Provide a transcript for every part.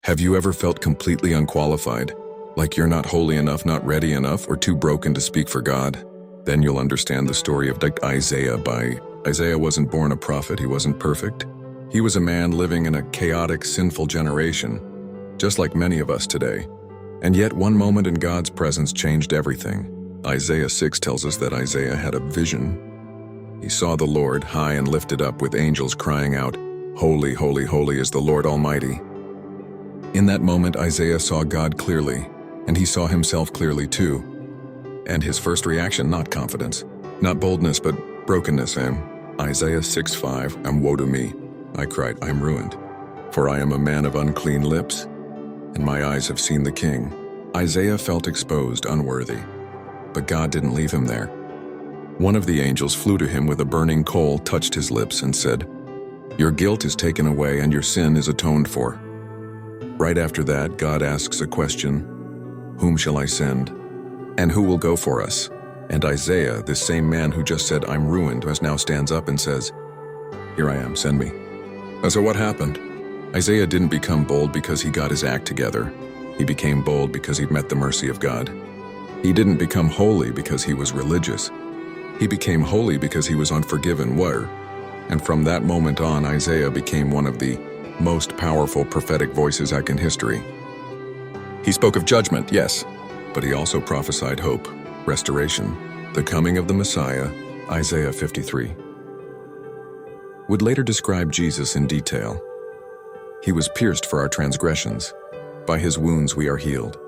Have you ever felt completely unqualified, like you're not holy enough, not ready enough, or too broken to speak for God? Then you'll understand the story of Isaiah. Isaiah wasn't born a prophet, he wasn't perfect. He was a man living in a chaotic, sinful generation, just like many of us today. And yet one moment in God's presence changed everything. Isaiah 6 tells us that Isaiah had a vision. He saw the Lord high and lifted up with angels crying out, "Holy, holy, holy is the Lord Almighty." In that moment, Isaiah saw God clearly, and he saw himself clearly too. And his first reaction, not confidence, not boldness, but brokenness. And Isaiah 6:5, "And woe to me, I cried, I am ruined, for I am a man of unclean lips, and my eyes have seen the King." Isaiah felt exposed, unworthy, but God didn't leave him there. One of the angels flew to him with a burning coal, touched his lips, and said, "Your guilt is taken away and your sin is atoned for." Right after that, God asks a question, "Whom shall I send? And who will go for us?" And Isaiah, this same man who just said, "I'm ruined," now stands up and says, "Here I am, send me." So what happened? Isaiah didn't become bold because he got his act together. He became bold because he met the mercy of God. He didn't become holy because he was religious. He became holy because he was unforgiven. And from that moment on, Isaiah became one of the most powerful prophetic voices in history. He spoke of judgment, yes, but he also prophesied hope, restoration, the coming of the Messiah. Isaiah 53 would later describe Jesus in detail. He was pierced for our transgressions. By his wounds we are healed.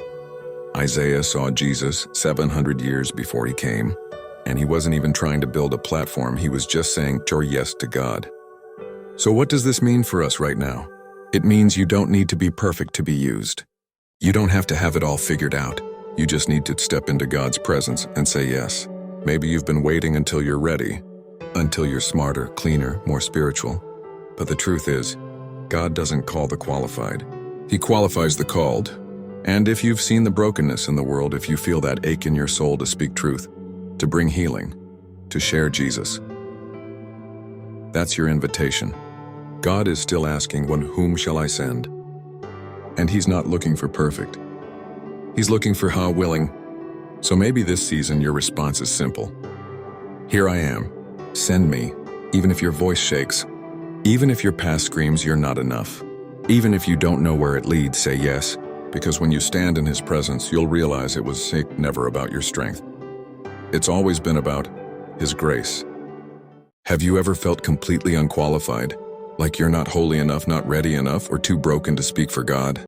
Isaiah saw Jesus 700 years before he came, and he wasn't even trying to build a platform. He was just saying your yes to God. So what does this mean for us right now? It means you don't need to be perfect to be used. You don't have to have it all figured out. You just need to step into God's presence and say yes. Maybe you've been waiting until you're ready, until you're smarter, cleaner, more spiritual. But the truth is, God doesn't call the qualified. He qualifies the called. And if you've seen the brokenness in the world, if you feel that ache in your soul to speak truth, to bring healing, to share Jesus, that's your invitation. God is still asking, whom shall I send? And he's not looking for perfect. He's looking for how willing. So maybe this season your response is simple. Here I am. Send me, even if your voice shakes, even if your past screams you're not enough, even if you don't know where it leads, say yes, because when you stand in his presence, you'll realize it was never about your strength. It's always been about his grace. Have you ever felt completely unqualified, like you're not holy enough, not ready enough, or too broken to speak for God?